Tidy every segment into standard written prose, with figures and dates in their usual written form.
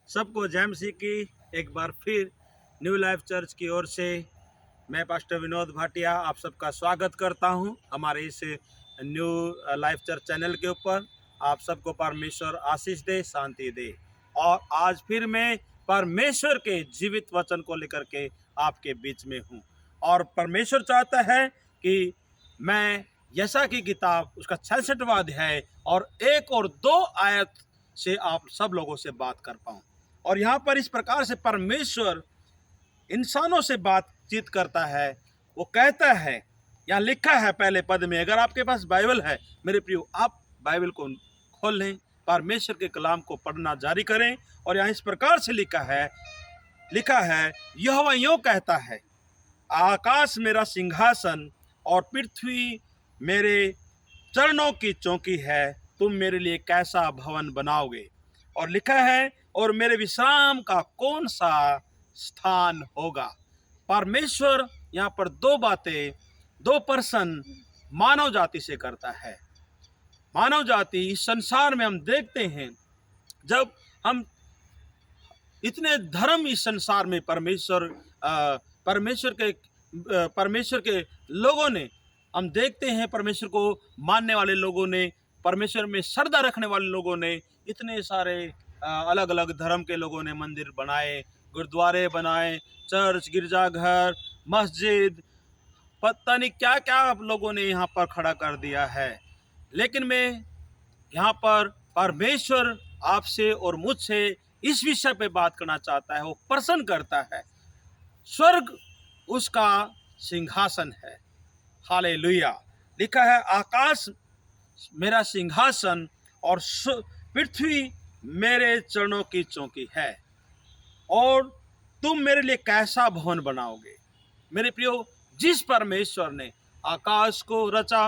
सबको जय मसीह की एक बार फिर न्यू लाइफ चर्च की ओर से मैं पास्टर विनोद भाटिया आप सबका स्वागत करता हूं हमारे इस न्यू लाइफ चर्च चैनल के ऊपर। आप सबको परमेश्वर आशीष दे, शांति दे। और आज फिर मैं परमेश्वर के जीवित वचन को लेकर के आपके बीच में हूं। और परमेश्वर चाहता है कि मैं यशा की किताब उसका 66वां अध्याय और 1 और 2 आयत से आप सब लोगों से बात कर पाऊं। और यहाँ पर इस प्रकार से परमेश्वर इंसानों से बातचीत करता है। वो कहता है, यहाँ लिखा है पहले पद में, अगर आपके पास बाइबल है मेरे प्रियो, आप बाइबल को खोल लें, परमेश्वर के कलाम को पढ़ना जारी करें। और यहाँ इस प्रकार से लिखा है यहोवा यूं कहता है, आकाश मेरा सिंहासन और पृथ्वी मेरे चरणों की चौकी है, तुम मेरे लिए कैसा भवन बनाओगे। और लिखा है, और मेरे विश्राम का कौन सा स्थान होगा। परमेश्वर यहाँ पर दो बातें, दो पर्सन मानव जाति से करता है। मानव जाति इस संसार में हम देखते हैं, जब हम इतने धर्म इस संसार में परमेश्वर के लोगों ने, हम देखते हैं परमेश्वर को मानने वाले लोगों ने, परमेश्वर में श्रद्धा रखने वाले लोगों ने, इतने सारे अलग अलग धर्म के लोगों ने मंदिर बनाए, गुरुद्वारे बनाए, चर्च, गिरजाघर, मस्जिद, पता नहीं क्या क्या आप लोगों ने यहाँ पर खड़ा कर दिया है। लेकिन मैं यहाँ पर परमेश्वर आपसे और मुझसे इस विषय पे बात करना चाहता है। वो प्रसन्न करता है, स्वर्ग उसका सिंहासन है। हालेलुया। लिखा है, आकाश मेरा सिंहासन और पृथ्वी मेरे चरणों की चौकी है, और तुम मेरे लिए कैसा भवन बनाओगे। मेरे प्रियो, जिस परमेश्वर ने आकाश को रचा,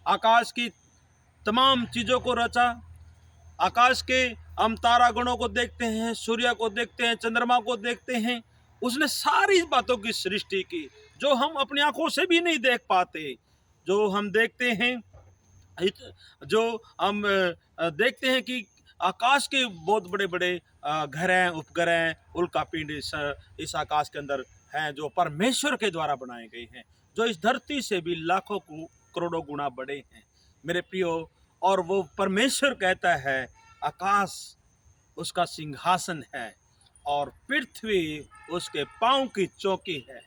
आकाश की तमाम चीज़ों को रचा, आकाश के हम तारागणों को देखते हैं, सूर्य को देखते हैं, चंद्रमा को देखते हैं, उसने सारी बातों की सृष्टि की जो हम अपनी आंखों से भी नहीं देख पाते। जो हम देखते हैं, जो हम देखते हैं कि आकाश के बहुत बड़े बड़े ग्रह, उपग्रह, उल्कापिंड इस आकाश के अंदर हैं, जो परमेश्वर के द्वारा बनाए गए हैं, जो इस धरती से भी लाखों करोड़ों गुना बड़े हैं मेरे प्रियो। और वो परमेश्वर कहता है, आकाश उसका सिंहासन है और पृथ्वी उसके पांव की चौकी है।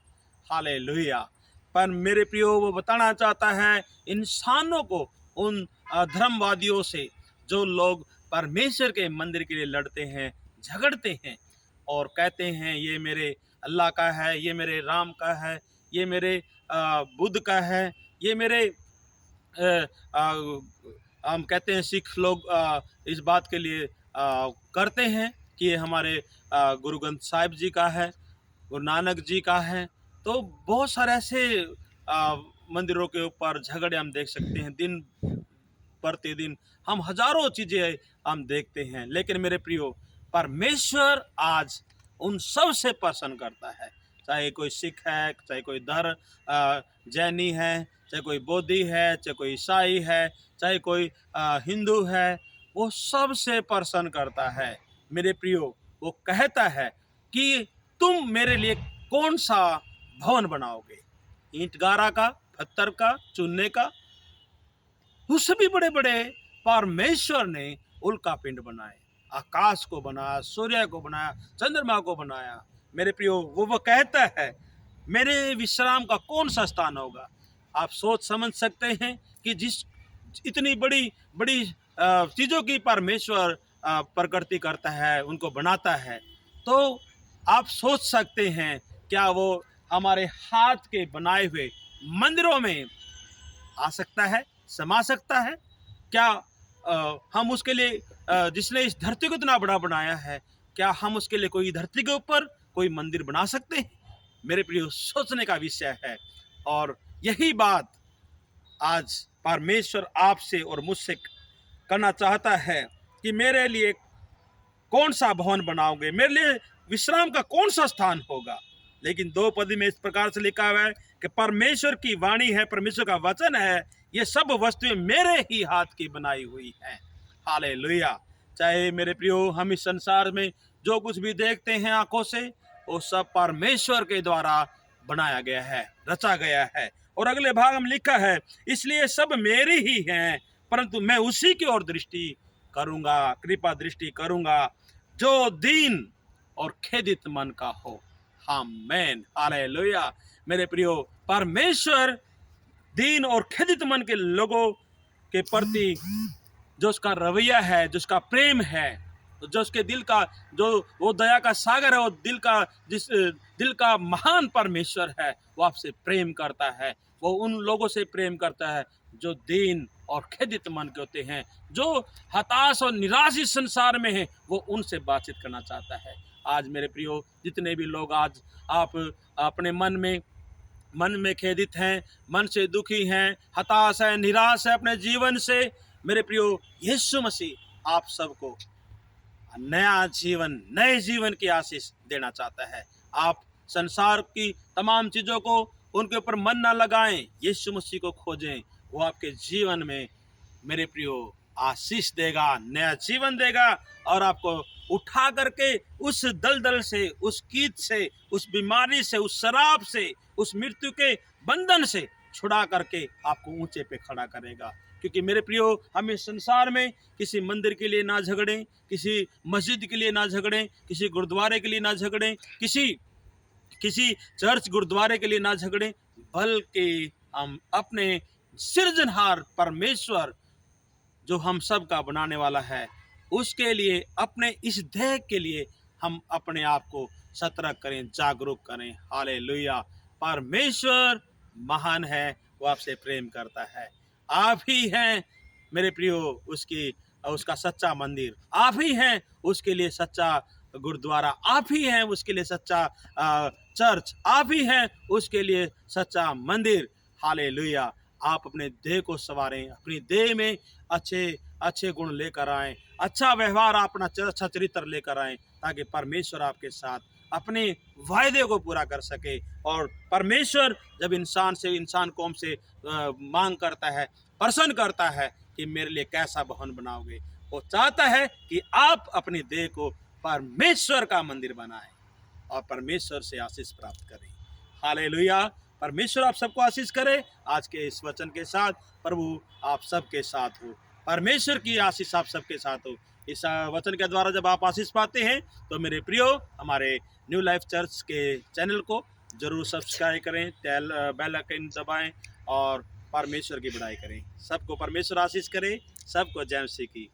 हालेलुया। पर मेरे प्रियो, वो बताना चाहता है इंसानों को, उन धर्मवादियों से, जो लोग परमेश्वर के मंदिर के लिए लड़ते हैं, झगड़ते हैं और कहते हैं ये मेरे अल्लाह का है, ये मेरे राम का है, ये मेरे बुद्ध का है, ये मेरे हम कहते हैं सिख लोग इस बात के लिए करते हैं कि ये हमारे गुरु ग्रंथ साहिब जी का है, गुरु नानक जी का है। तो बहुत सारे ऐसे मंदिरों के ऊपर झगड़े हम देख सकते हैं। दिन प्रतिदिन हम हजारों चीज़ें हम देखते हैं। लेकिन मेरे प्रियो, परमेश्वर आज उन सब से प्रसन्न करता है। चाहे कोई सिख है, चाहे कोई जैनी है, चाहे कोई बौद्धि है, चाहे कोई ईसाई है, चाहे कोई हिंदू है, वो सब से प्रसन्न करता है मेरे प्रियो। वो कहता है कि तुम मेरे लिए कौन सा भवन बनाओगे, ईंट गारा का, पत्थर का, चूने का। उससे भी बड़े बड़े परमेश्वर ने उल्का पिंड बनाए, आकाश को बनाया, सूर्य को बनाया, चंद्रमा को बनाया मेरे प्रियो। वो कहता है मेरे विश्राम का कौन सा स्थान होगा। आप सोच समझ सकते हैं कि जिस इतनी बड़ी बड़ी चीज़ों की परमेश्वर प्रकृति करता है, उनको बनाता है, तो आप सोच सकते हैं क्या वो हमारे हाथ के बनाए हुए मंदिरों में आ सकता है, समा सकता है क्या? हम उसके लिए, जिसने इस धरती को इतना बड़ा बनाया है, क्या हम उसके लिए कोई धरती के ऊपर कोई मंदिर बना सकते हैं? मेरे प्रिय, सोचने का विषय है। और यही बात आज परमेश्वर आपसे और मुझसे करना चाहता है कि मेरे लिए कौन सा भवन बनाओगे, मेरे लिए विश्राम का कौन सा स्थान होगा। लेकिन 2 पद में इस प्रकार से लिखा हुआ है कि परमेश्वर की वाणी है, परमेश्वर का वचन है, ये सब वस्तुएं मेरे ही हाथ की बनाई हुई हैं। हालेलुया। चाहे मेरे प्रियो हम इस संसार में जो कुछ भी देखते हैं आंखों से, वो सब परमेश्वर के द्वारा बनाया गया है, रचा गया है। और अगले भाग में लिखा है, इसलिए सब मेरी ही हैं, परंतु मैं उसी की ओर दृष्टि करूंगा, कृपा दृष्टि करूंगा जो दीन और खेदित मन का हो। आमेन, हालेलुया। मेरे प्रियो, परमेश्वर दीन और खेदित मन के लोगों के प्रति जो उसका रवैया है, जो उसका प्रेम है, जो उसके दिल का, जो वो दया का सागर है, वो दिल का, जिस दिल का महान परमेश्वर है, वो आपसे प्रेम करता है। वो उन लोगों से प्रेम करता है जो दीन और खेदित मन के होते हैं, जो हताश और निराश इस संसार में हैं, वो उनसे बातचीत करना चाहता है। आज मेरे प्रियो, जितने भी लोग आज आप अपने मन में खेदित हैं, मन से दुखी हैं, हताश हैं, निराश है अपने जीवन से, मेरे प्रियो, यीशु मसीह आप सबको नया जीवन, नए जीवन की आशीष देना चाहता है। आप संसार की तमाम चीज़ों को उनके ऊपर मन ना लगाएं, यीशु मसीह को खोजें। वो आपके जीवन में मेरे प्रियो आशीष देगा, नया जीवन देगा, और आपको उठा करके उस दलदल से, उस कीट से, उस बीमारी से, उस शराब से, उस मृत्यु के बंधन से छुड़ा करके आपको ऊंचे पे खड़ा करेगा। क्योंकि मेरे प्रियो, हम इस संसार में किसी मंदिर के लिए ना झगड़ें, किसी मस्जिद के लिए ना झगड़ें, किसी गुरुद्वारे के लिए ना झगड़ें, किसी चर्च गुरुद्वारे के लिए ना झगड़ें, बल्कि हम अपने सृजनहार परमेश्वर जो हम सब का बनाने वाला है, उसके लिए, अपने इस ध्येय के लिए हम अपने आप को सतर्क करें, जागरूक करें। हालेलुया। परमेश्वर महान है, वो आपसे प्रेम करता है। आप ही हैं मेरे प्रियो उसका सच्चा मंदिर, आप ही हैं उसके लिए सच्चा गुरुद्वारा, आप ही हैं उसके लिए सच्चा चर्च, आप ही हैं उसके लिए सच्चा मंदिर। हालेलुया। आप अपने देह को संवारें, अपनी देह में अच्छे गुण लेकर आएं, अच्छा व्यवहार, अपना अच्छा चरित्र लेकर आएं, ताकि परमेश्वर आपके साथ अपने वायदे को पूरा कर सके। और परमेश्वर जब इंसान कौम से मांग करता है, प्रसन्न करता है कि मेरे लिए कैसा भवन बनाओगे, वो चाहता है कि आप अपनी देह को परमेश्वर का मंदिर बनाएं और परमेश्वर से आशीष प्राप्त करें। हालेलुया। परमेश्वर आप सबको आशीष करे। आज के इस वचन के साथ प्रभु आप सबके साथ हो, परमेश्वर की आशीष आप सबके साथ हो। इस वचन के द्वारा जब आप आशीष पाते हैं तो मेरे प्रियो, हमारे न्यू लाइफ चर्च के चैनल को जरूर सब्सक्राइब करें, बेल आइकन दबाएं और परमेश्वर की बड़ाई करें। सबको परमेश्वर आशीष करे। सबको जय मसीह की।